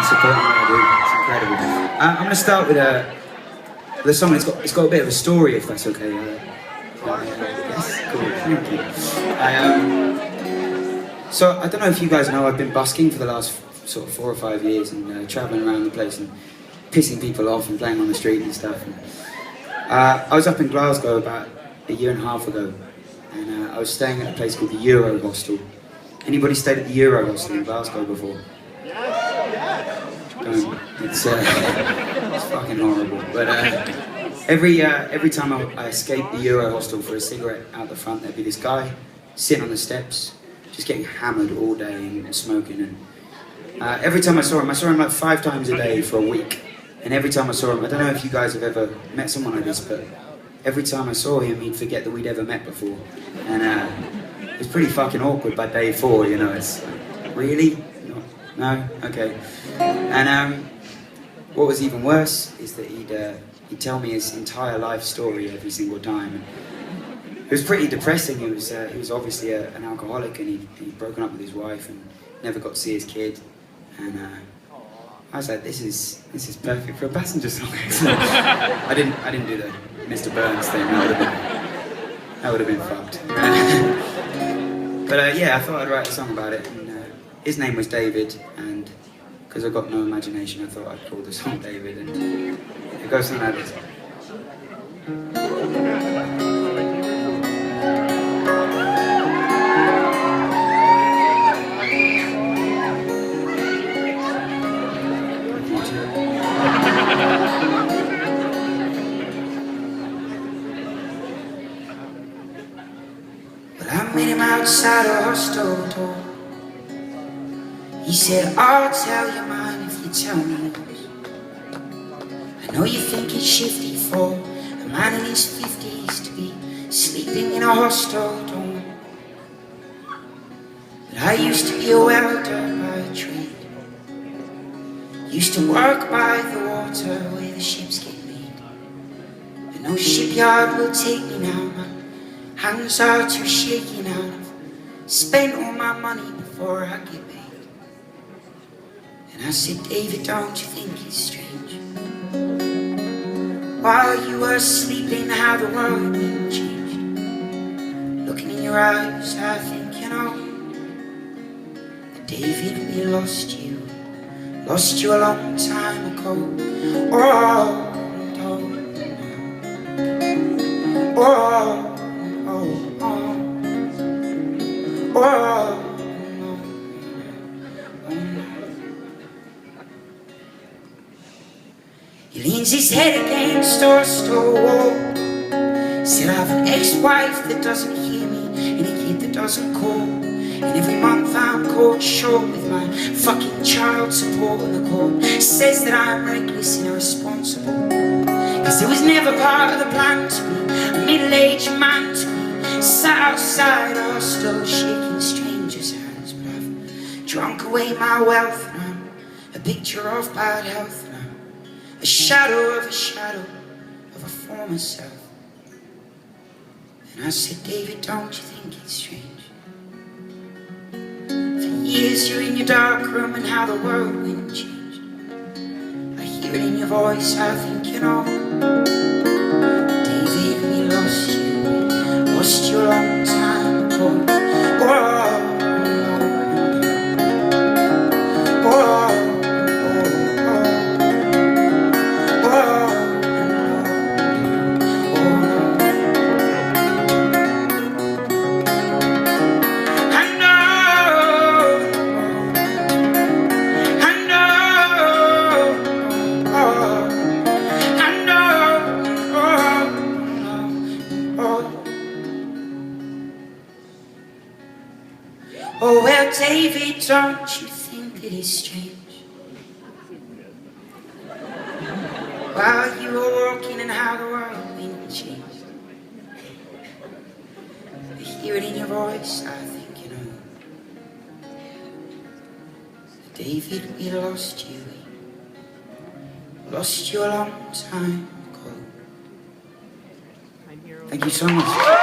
supporting what I do. It's incredible. I'm going to start with the song. It's got a bit of a story, if that's okay. Yes, cool. Thank you. So I don't know if you guys know, I've been busking for the last sort of 4 or 5 years and travelling around the place and pissing people off and playing on the street and stuff. And, I was up in Glasgow about a year and a half ago, and I was staying at a place called the Euro Hostel. Anybody stayed at the Euro Hostel in Glasgow before? Don't. It's fucking horrible. But every time I escaped the Euro Hostel for a cigarette out the front, there'd be this guy sitting on the steps, just getting hammered all day and smoking. And every time I saw him like 5 times a day for a week. And every time I saw him, I don't know if you guys have ever met someone like this, but every time I saw him, he'd forget that we'd ever met before. And it was pretty fucking awkward by day 4, you know. It's like, really? No? Okay. And what was even worse is that he'd tell me his entire life story every single time. And it was pretty depressing. He was obviously an alcoholic, and he'd broken up with his wife and never got to see his kid. And I was like, this is perfect for a passenger song. I didn't do the Mr. Burns thing. That would have been fucked. But yeah, I thought I'd write a song about it. And his name was David, and because I've got no imagination, I thought I'd call the song David. And it goes something like this. I met him outside a hostel door. He said, I'll tell you mine if you tell me yours. I know you think it's shifty for a man in his 50s to be sleeping in a hostel dorm. But I used to be a welder by trade. Used to work by the water where the ships get made. But no shipyard will take me now. Hands are too shaky now. I've spent all my money before I get paid. And I said, David, don't you think it's strange? While you were sleeping, how the world been changed. Looking in your eyes, I think you know that David, we lost you a long time ago. Oh, oh, oh. He leans his head against our store wall. Said I have an ex-wife that doesn't hear me and a kid that doesn't call. And every month I'm caught short with my fucking child support. And the court says that I'm reckless and irresponsible, cause it was never part of the plan to be a middle-aged man to be sat outside a hostel shaking strangers' hands. But I've drunk away my wealth, and I'm a picture of bad health, and I'm a shadow of a former self. And I said, David, don't you think it's strange? For years you're in your dark room and how the world wind changed. I hear it in your voice, I think you know. David, we lost you a long time ago. Oh, well, David, don't you think that it's strange? While you were walking and how the world been changed. I hear it in your voice, I think you know. David, we lost you. We lost you a long time ago. Thank you so much.